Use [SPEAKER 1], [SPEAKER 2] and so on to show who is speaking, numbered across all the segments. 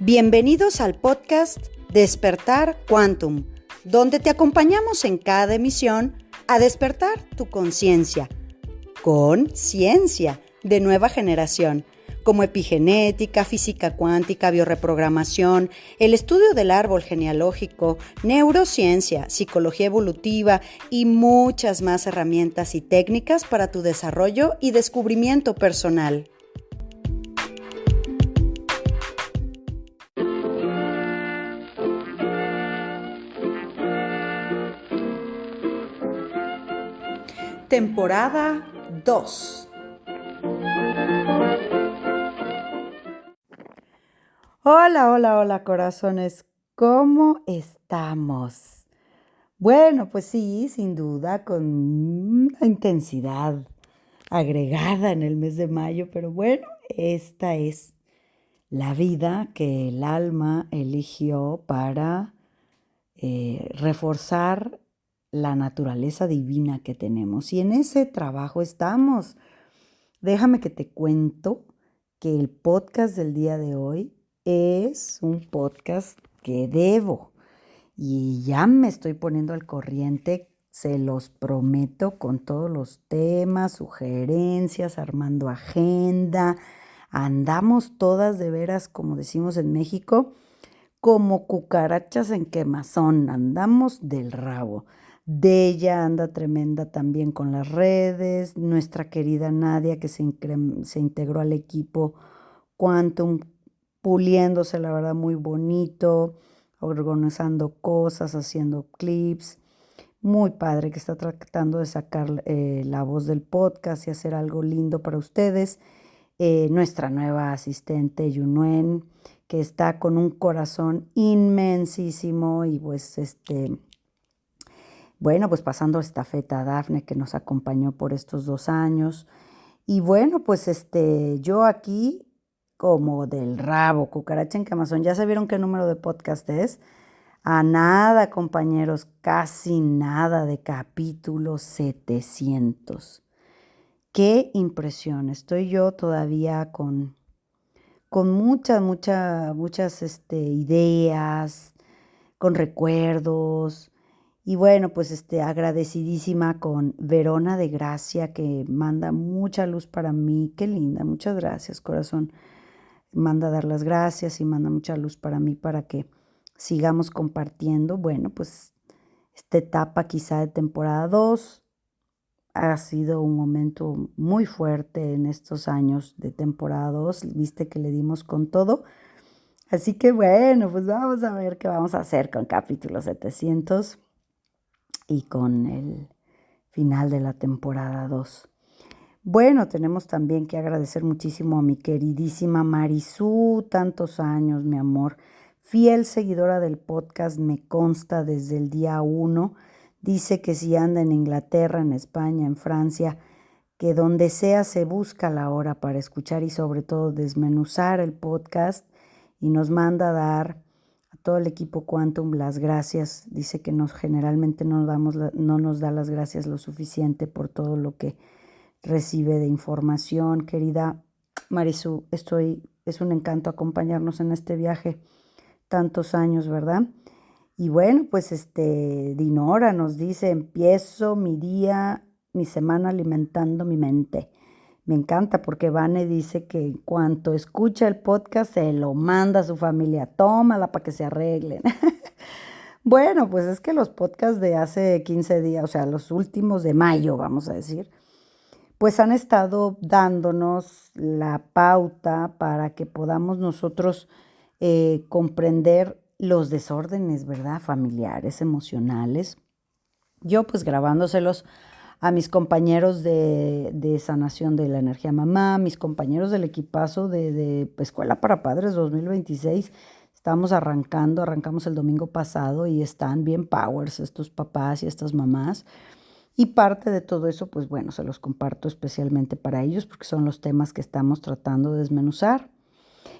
[SPEAKER 1] Bienvenidos al podcast Despertar Quantum, donde te acompañamos en cada emisión a despertar tu conciencia con ciencia de nueva generación, como epigenética, física cuántica, biorreprogramación, el estudio del árbol genealógico, neurociencia, psicología evolutiva y muchas más herramientas y técnicas para tu desarrollo y descubrimiento personal. Temporada 2. Hola, corazones. ¿Cómo estamos? Bueno, pues sí, sin duda, con una intensidad agregada en el mes de mayo, pero bueno, esta es la vida que el alma eligió para reforzar la naturaleza divina que tenemos. Y en ese trabajo estamos. Déjame que te cuento que el podcast del día de hoy es un podcast que debo. Y ya me estoy poniendo al corriente, se los prometo, con todos los temas, sugerencias, armando agenda. Andamos todas de veras, como decimos en México, como cucarachas en quemazón, andamos del rabo. Della anda tremenda también con las redes, nuestra querida Nadia que se integró al equipo Quantum, puliéndose la verdad muy bonito, organizando cosas, haciendo clips. Muy padre que está tratando de sacar la voz del podcast y hacer algo lindo para ustedes. Nuestra nueva asistente Yunuen, que está con un corazón inmensísimo y pues bueno, pues pasando estafeta a Dafne, que nos acompañó por estos 2 años. Y bueno, pues yo aquí como del rabo, cucaracha en quemazón. ¿Ya se vieron qué número de podcast es? A nada, compañeros, casi nada de capítulo 700. Qué impresión. Estoy yo todavía con muchas ideas, con recuerdos. Y bueno, pues agradecidísima con Verona de Gracia, que manda mucha luz para mí. Qué linda, muchas gracias, corazón. Manda a dar las gracias y manda mucha luz para mí para que sigamos compartiendo. Bueno, pues esta etapa quizá de temporada 2 ha sido un momento muy fuerte en estos años de temporada 2. Viste que le dimos con todo. Así que bueno, pues vamos a ver qué vamos a hacer con capítulo 700 y con el final de la temporada 2. Bueno, tenemos también que agradecer muchísimo a mi queridísima Marisú, tantos años, mi amor, fiel seguidora del podcast, me consta desde el día 1. Dice que si anda en Inglaterra, en España, en Francia, que donde sea se busca la hora para escuchar y sobre todo desmenuzar el podcast, y nos manda a dar a todo el equipo Quantum las gracias. Dice que generalmente no nos da las gracias lo suficiente por todo lo que recibe de información. Querida Marisú, es un encanto acompañarnos en este viaje, tantos años, ¿verdad? Y bueno, pues Dinora nos dice, empiezo mi día, mi semana alimentando mi mente. Me encanta porque Vane dice que en cuanto escucha el podcast se lo manda a su familia, tómala para que se arreglen. Bueno, pues es que los podcasts de hace 15 días, o sea, los últimos de mayo, vamos a decir, pues han estado dándonos la pauta para que podamos nosotros comprender los desórdenes, ¿verdad? Familiares, emocionales. Yo pues grabándoselos a mis compañeros de sanación de la energía mamá, mis compañeros del equipazo de Escuela para Padres 2026. Arrancamos el domingo pasado y están bien powers estos papás y estas mamás. Y parte de todo eso, pues bueno, se los comparto especialmente para ellos porque son los temas que estamos tratando de desmenuzar.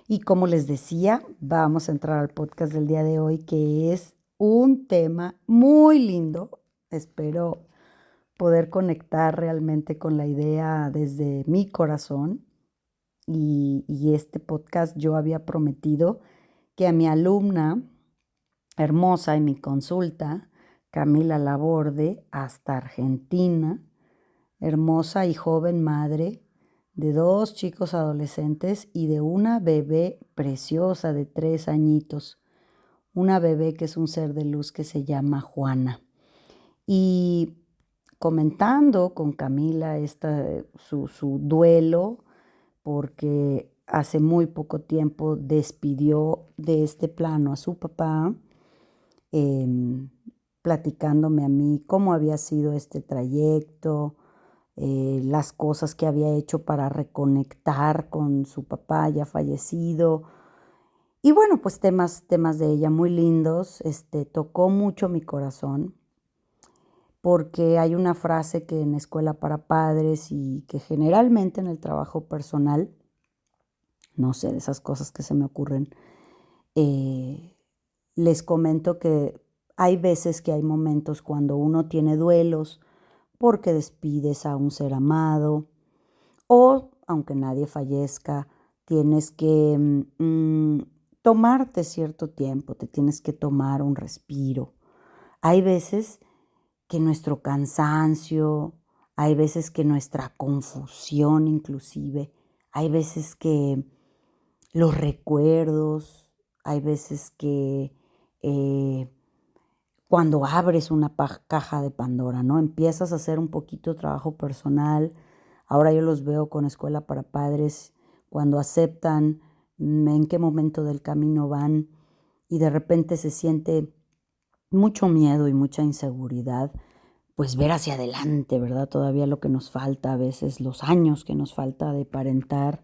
[SPEAKER 1] Y como les decía, vamos a entrar al podcast del día de hoy, que es un tema muy lindo. Espero poder conectar realmente con la idea desde mi corazón. Y este podcast yo había prometido que a mi alumna hermosa en mi consulta, Camila Laborde, hasta Argentina, hermosa y joven madre de 2 chicos adolescentes y de una bebé preciosa de 3 añitos, una bebé que es un ser de luz que se llama Juana. Y comentando con Camila su duelo, porque hace muy poco tiempo despidió de este plano a su papá, em, platicándome a mí cómo había sido este trayecto, las cosas que había hecho para reconectar con su papá ya fallecido. Y bueno, pues temas de ella muy lindos, tocó mucho mi corazón, porque hay una frase que en Escuela para Padres y que generalmente en el trabajo personal, no sé, de esas cosas que se me ocurren, eh, les comento que hay veces que hay momentos cuando uno tiene duelos porque despides a un ser amado o, aunque nadie fallezca, tienes que tomarte cierto tiempo, te tienes que tomar un respiro. Hay veces que nuestro cansancio, hay veces que nuestra confusión inclusive, hay veces que los recuerdos, hay veces que eh, cuando abres una caja de Pandora, ¿no? Empiezas a hacer un poquito de trabajo personal. Ahora yo los veo con Escuela para Padres, cuando aceptan en qué momento del camino van y de repente se siente mucho miedo y mucha inseguridad, pues ver hacia adelante, ¿verdad? Todavía lo que nos falta, a veces los años que nos falta de parentar,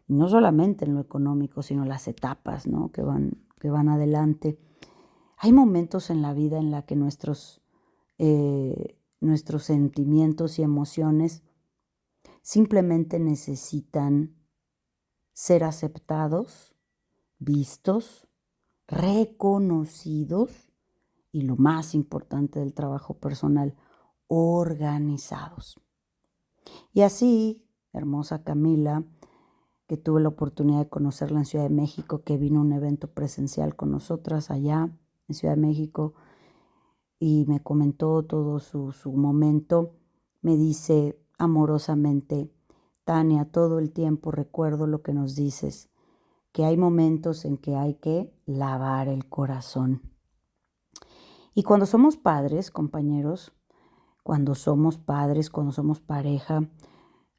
[SPEAKER 1] no solamente en lo económico, sino las etapas, ¿no? que van adelante. Hay momentos en la vida en la que nuestros sentimientos y emociones simplemente necesitan ser aceptados, vistos, reconocidos y lo más importante del trabajo personal, organizados. Y así, hermosa Camila, que tuve la oportunidad de conocerla en Ciudad de México, que vino a un evento presencial con nosotras allá en Ciudad de México y me comentó todo su momento, me dice amorosamente: Tania, todo el tiempo recuerdo lo que nos dices, que hay momentos en que hay que lavar el corazón. Y cuando somos padres, compañeros, cuando somos padres, cuando somos pareja,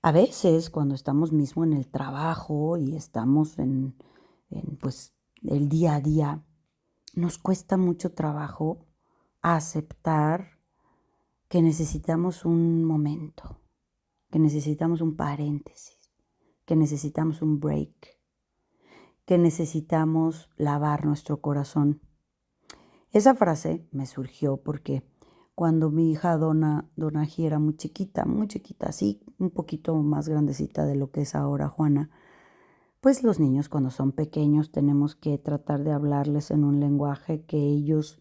[SPEAKER 1] a veces cuando estamos mismo en el trabajo y estamos pues el día a día, nos cuesta mucho trabajo aceptar que necesitamos un momento, que necesitamos un paréntesis, que necesitamos un break, que necesitamos lavar nuestro corazón. Esa frase me surgió porque cuando mi hija Donají era muy chiquita, así un poquito más grandecita de lo que es ahora Juana, pues los niños cuando son pequeños tenemos que tratar de hablarles en un lenguaje que ellos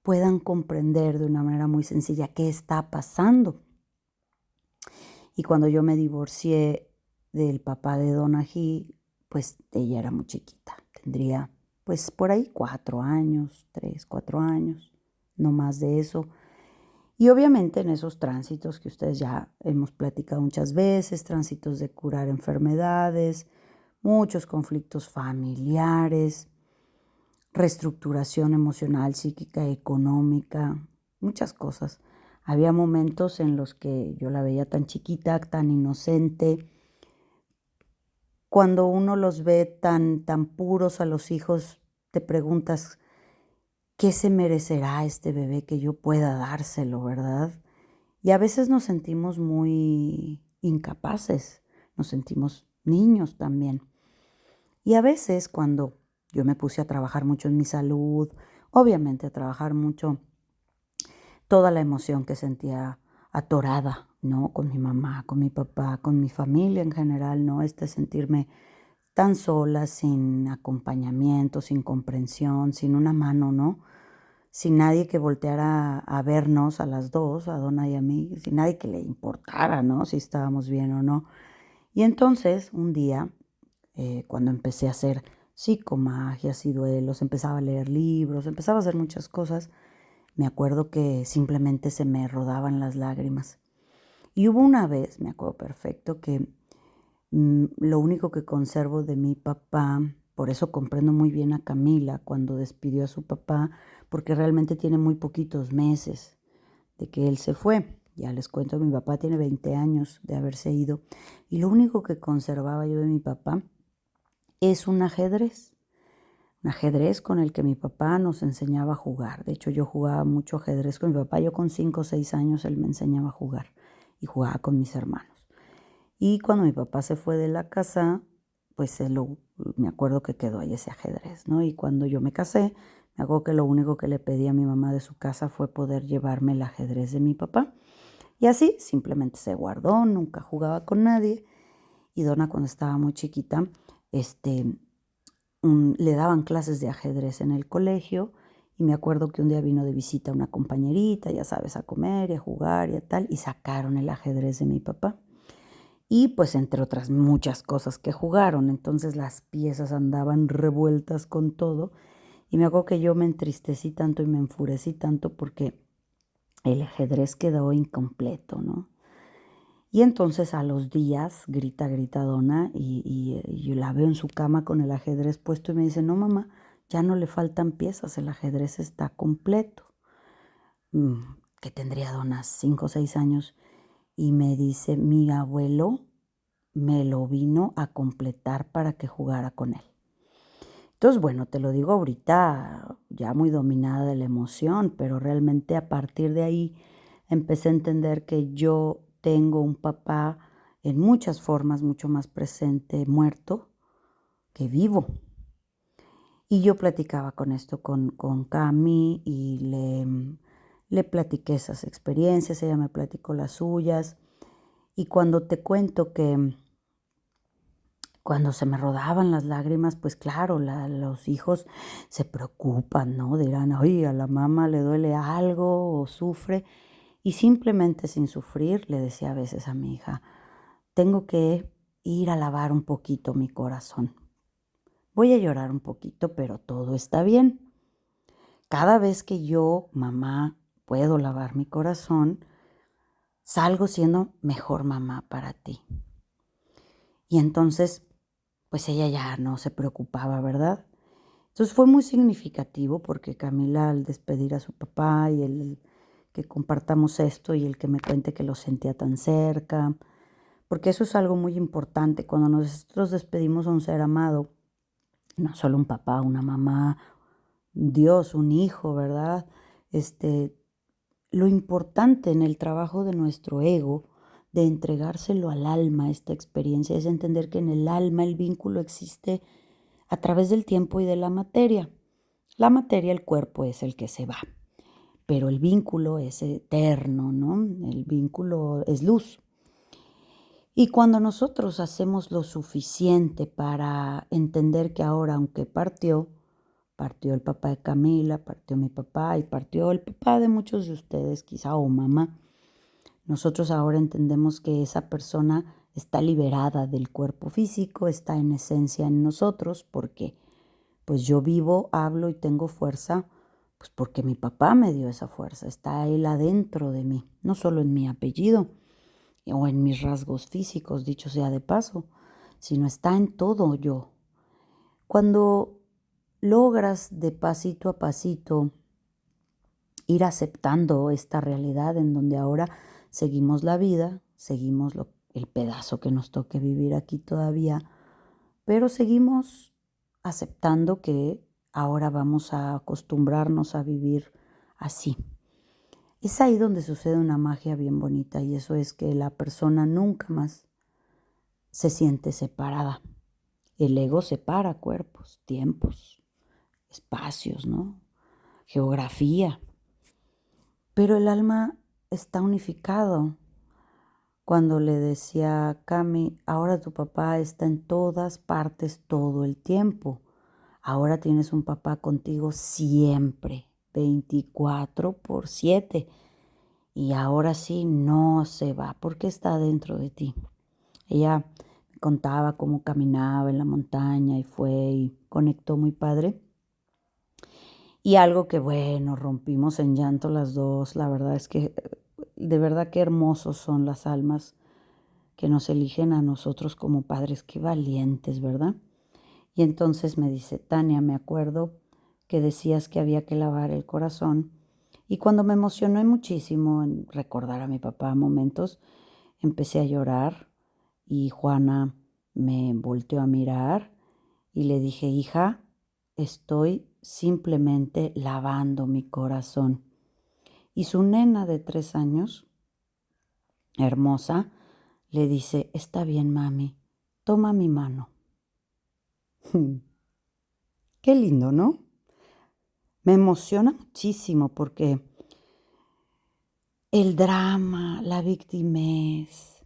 [SPEAKER 1] puedan comprender de una manera muy sencilla qué está pasando. Y cuando yo me divorcié del papá de Donají, pues ella era muy chiquita, tendría pues por ahí 4 años, 3, 4 años, no más de eso. Y obviamente en esos tránsitos que ustedes ya hemos platicado muchas veces, tránsitos de curar enfermedades, muchos conflictos familiares, reestructuración emocional, psíquica, económica, muchas cosas. Había momentos en los que yo la veía tan chiquita, tan inocente. Cuando uno los ve tan puros a los hijos, te preguntas, ¿qué se merecerá este bebé que yo pueda dárselo, verdad? Y a veces nos sentimos muy incapaces, nos sentimos niños también. Y a veces cuando yo me puse a trabajar mucho en mi salud, obviamente a trabajar mucho toda la emoción que sentía atorada, ¿no? Con mi mamá, con mi papá, con mi familia en general, ¿no? Sentirme tan sola, sin acompañamiento, sin comprensión, sin una mano, ¿no? Sin nadie que volteara a vernos a las dos, a Donna y a mí, sin nadie que le importara, ¿no? Si estábamos bien o no. Y entonces, un día, cuando empecé a hacer psicomagias y duelos, empezaba a leer libros, empezaba a hacer muchas cosas. Me acuerdo que simplemente se me rodaban las lágrimas. Y hubo una vez, me acuerdo perfecto, que lo único que conservo de mi papá, por eso comprendo muy bien a Camila cuando despidió a su papá, porque realmente tiene muy poquitos meses de que él se fue. Ya les cuento, mi papá tiene 20 años de haberse ido y lo único que conservaba yo de mi papá es un ajedrez con el que mi papá nos enseñaba a jugar. De hecho, yo jugaba mucho ajedrez con mi papá. Yo con 5 o 6 años él me enseñaba a jugar y jugaba con mis hermanos. Y cuando mi papá se fue de la casa, pues me acuerdo que quedó ahí ese ajedrez, ¿no? Y cuando yo me casé, me acuerdo que lo único que le pedí a mi mamá de su casa fue poder llevarme el ajedrez de mi papá. Y así simplemente se guardó, nunca jugaba con nadie. Y Donna cuando estaba muy chiquita, este, le daban clases de ajedrez en el colegio. Y me acuerdo que un día vino de visita una compañerita, ya sabes, a comer y a jugar y a tal, y sacaron el ajedrez de mi papá. Y pues entre otras muchas cosas que jugaron, entonces las piezas andaban revueltas con todo. Y me acuerdo que yo me entristecí tanto y me enfurecí tanto porque el ajedrez quedó incompleto, ¿no? Y entonces a los días grita Donna y yo la veo en su cama con el ajedrez puesto y me dice, no mamá, ya no le faltan piezas, el ajedrez está completo. Que tendría Donna 5 o 6 años y me dice, mi abuelo me lo vino a completar para que jugara con él. Entonces, bueno, te lo digo ahorita ya muy dominada de la emoción, pero realmente a partir de ahí empecé a entender que yo tengo un papá en muchas formas mucho más presente, muerto, que vivo. Y yo platicaba con esto con Cami y le platiqué esas experiencias, ella me platicó las suyas. Y cuando te cuento que cuando se me rodaban las lágrimas, pues claro, los hijos se preocupan, ¿no? Dirán, oye, a la mamá le duele algo o sufre. Y simplemente sin sufrir, le decía a veces a mi hija, tengo que ir a lavar un poquito mi corazón. Voy a llorar un poquito, pero todo está bien. Cada vez que yo, mamá, puedo lavar mi corazón, salgo siendo mejor mamá para ti. Y entonces, pues ella ya no se preocupaba, ¿verdad? Entonces fue muy significativo porque Camila al despedir a su papá y el que compartamos esto y el que me cuente que lo sentía tan cerca, porque eso es algo muy importante. Cuando nosotros despedimos a un ser amado, no solo un papá, una mamá, Dios, un hijo, ¿verdad? Lo importante en el trabajo de nuestro ego, de entregárselo al alma, esta experiencia, es entender que en el alma el vínculo existe a través del tiempo y de la materia. La materia, el cuerpo es el que se va, pero el vínculo es eterno, ¿no? El vínculo es luz. Y cuando nosotros hacemos lo suficiente para entender que ahora, aunque partió el papá de Camila, partió mi papá y partió el papá de muchos de ustedes, quizá, o mamá, nosotros ahora entendemos que esa persona está liberada del cuerpo físico, está en esencia en nosotros, porque pues yo vivo, hablo y tengo fuerza, pues porque mi papá me dio esa fuerza, está él adentro de mí, no solo en mi apellido o en mis rasgos físicos, dicho sea de paso, sino está en todo yo. Cuando logras de pasito a pasito ir aceptando esta realidad en donde ahora seguimos la vida, seguimos el pedazo que nos toque vivir aquí todavía, pero seguimos aceptando que ahora vamos a acostumbrarnos a vivir así. Es ahí donde sucede una magia bien bonita y eso es que la persona nunca más se siente separada. El ego separa cuerpos, tiempos, espacios, ¿no? Geografía, pero el alma está unificado. Cuando le decía a Cami, ahora tu papá está en todas partes todo el tiempo. Ahora tienes un papá contigo siempre, 24/7. Y ahora sí no se va porque está dentro de ti. Ella me contaba cómo caminaba en la montaña y fue y conectó muy padre. Y algo que, bueno, rompimos en llanto las dos. La verdad es que, de verdad qué hermosos son las almas que nos eligen a nosotros como padres. Qué valientes, ¿verdad? Y entonces me dice: Tania, me acuerdo que decías que había que lavar el corazón. Y cuando me emocioné muchísimo en recordar a mi papá momentos, empecé a llorar y Juana me volteó a mirar y le dije: hija, estoy simplemente lavando mi corazón. Y su nena de 3 años, hermosa, le dice: está bien, mami, toma mi mano. Qué lindo, ¿no? Me emociona muchísimo porque el drama, la victimez,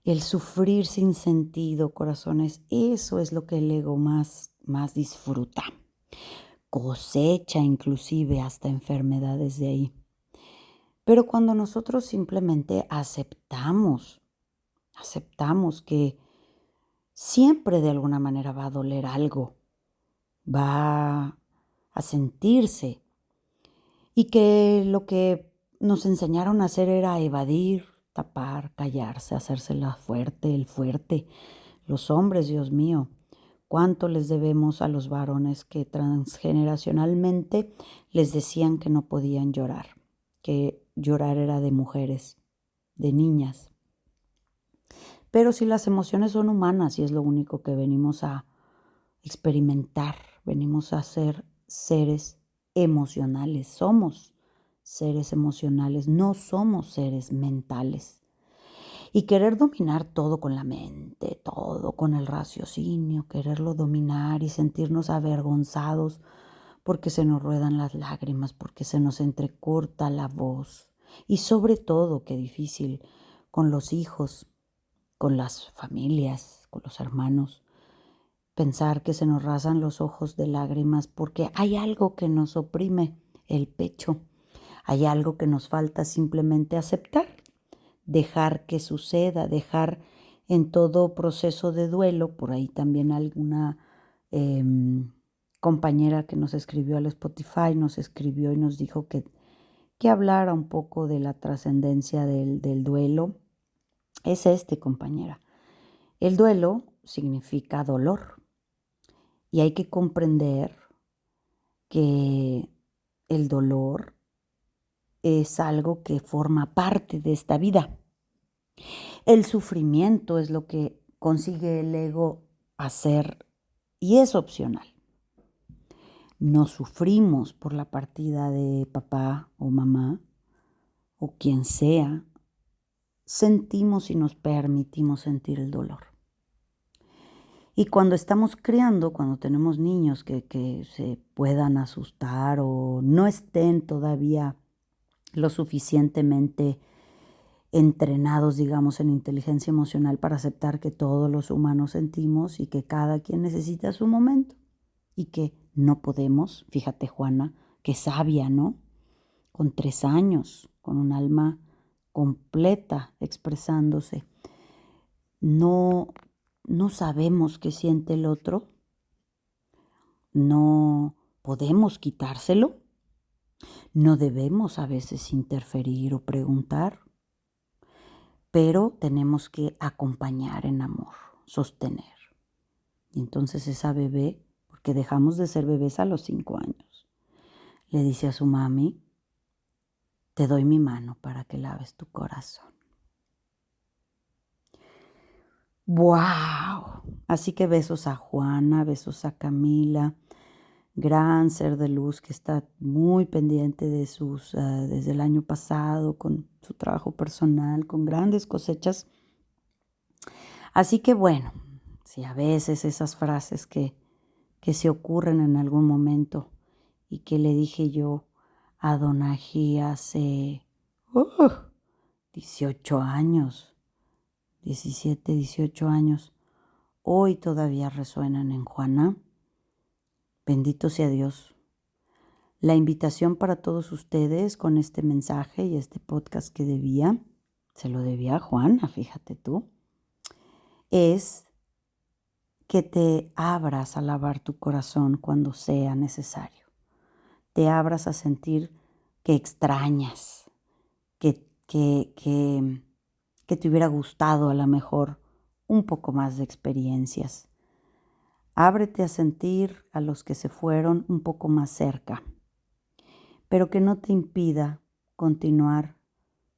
[SPEAKER 1] el sufrir sin sentido, corazones, eso es lo que el ego más disfruta. Cosecha inclusive hasta enfermedades de ahí. Pero cuando nosotros simplemente aceptamos que siempre de alguna manera va a doler algo, va a sentirse, y que lo que nos enseñaron a hacer era evadir, tapar, callarse, hacerse el fuerte. Los hombres, Dios mío, cuánto les debemos a los varones que transgeneracionalmente les decían que no podían llorar, que llorar era de mujeres, de niñas. Pero si las emociones son humanas y es lo único que venimos a experimentar, venimos a ser seres emocionales, somos seres emocionales, no somos seres mentales. Y querer dominar todo con la mente, todo con el raciocinio, quererlo dominar y sentirnos avergonzados porque se nos ruedan las lágrimas, porque se nos entrecorta la voz. Y sobre todo, qué difícil, con los hijos, con las familias, con los hermanos, pensar que se nos rasan los ojos de lágrimas porque hay algo que nos oprime el pecho, hay algo que nos falta simplemente aceptar, dejar que suceda, dejar en todo proceso de duelo. Por ahí también alguna compañera que nos escribió al Spotify nos escribió y nos dijo que hablara un poco de la trascendencia del duelo. Es compañera. El duelo significa dolor y hay que comprender que el dolor es algo que forma parte de esta vida. El sufrimiento es lo que consigue el ego hacer y es opcional. No sufrimos por la partida de papá o mamá o quien sea. Sentimos y nos permitimos sentir el dolor. Y cuando estamos criando, cuando tenemos niños que se puedan asustar o no estén todavía lo suficientemente entrenados, digamos, en inteligencia emocional para aceptar que todos los humanos sentimos y que cada quien necesita su momento y que no podemos, fíjate Juana, qué sabia, ¿no? Con 3 años, con un alma completa expresándose. No sabemos qué siente el otro, no podemos quitárselo, no debemos a veces interferir o preguntar, pero tenemos que acompañar en amor, sostener. Y entonces esa bebé, porque dejamos de ser bebés a los 5 años, le dice a su mami: te doy mi mano para que laves tu corazón. ¡Wow! Así que besos a Juana, besos a Camila, gran ser de luz que está muy pendiente de desde el año pasado, con su trabajo personal, con grandes cosechas. Así que bueno, si a veces esas frases que se ocurren en algún momento y que le dije yo a Donají hace 18 años, 17, 18 años, hoy todavía resuenan en Juana. Bendito sea Dios. La invitación para todos ustedes con este mensaje y este podcast que se lo debía a Juana, fíjate tú. es que te abras a lavar tu corazón cuando sea necesario. Te abras a sentir que extrañas, que te hubiera gustado a lo mejor un poco más de experiencias. Ábrete a sentir a los que se fueron un poco más cerca, pero que no te impida continuar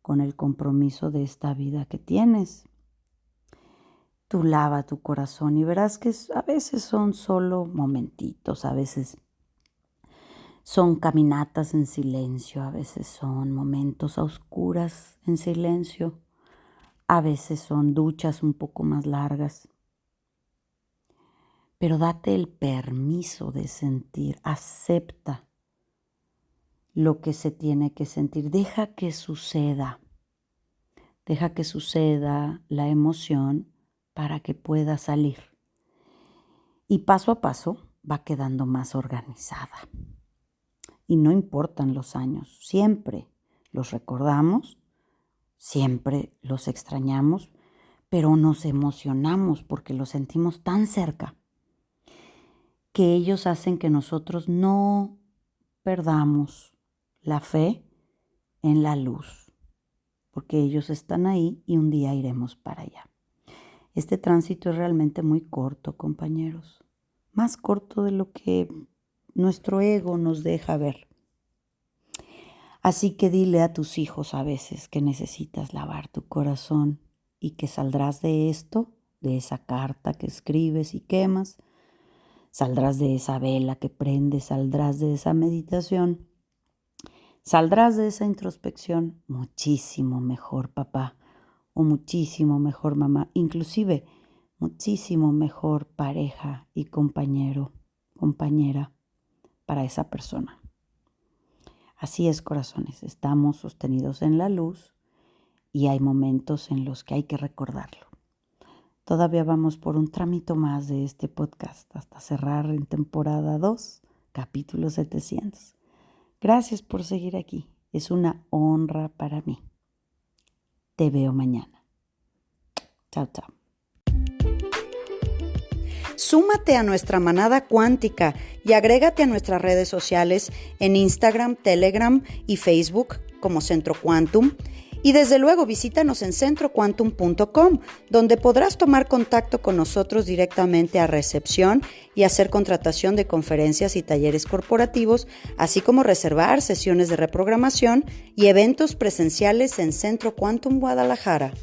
[SPEAKER 1] con el compromiso de esta vida que tienes. Tú lava tu corazón y verás que a veces son solo momentitos, a veces son caminatas en silencio, a veces son momentos a oscuras en silencio, a veces son duchas un poco más largas. Pero date el permiso de sentir, acepta lo que se tiene que sentir, deja que suceda la emoción para que pueda salir. Y paso a paso va quedando más organizada. Y no importan los años, siempre los recordamos, siempre los extrañamos, pero nos emocionamos porque los sentimos tan cerca que ellos hacen que nosotros no perdamos la fe en la luz, porque ellos están ahí y un día iremos para allá. Este tránsito es realmente muy corto, compañeros, más corto de lo que nuestro ego nos deja ver. Así que dile a tus hijos a veces que necesitas lavar tu corazón y que saldrás de esto, de esa carta que escribes y quemas, saldrás de esa vela que prendes, saldrás de esa meditación, saldrás de esa introspección muchísimo mejor, papá, o muchísimo mejor, mamá, inclusive muchísimo mejor pareja y compañero, compañera para esa persona. Así es, corazones, estamos sostenidos en la luz y hay momentos en los que hay que recordarlo. Todavía vamos por un tramito más de este podcast hasta cerrar en temporada 2, capítulo 700. Gracias por seguir aquí. Es una honra para mí. Te veo mañana. Chao, chao. Súmate a nuestra manada cuántica y agrégate a nuestras redes sociales en Instagram, Telegram y Facebook como Centro Quantum. Y desde luego visítanos en centroquantum.com, donde podrás tomar contacto con nosotros directamente a recepción y hacer contratación de conferencias y talleres corporativos, así como reservar sesiones de reprogramación y eventos presenciales en Centro Quantum Guadalajara.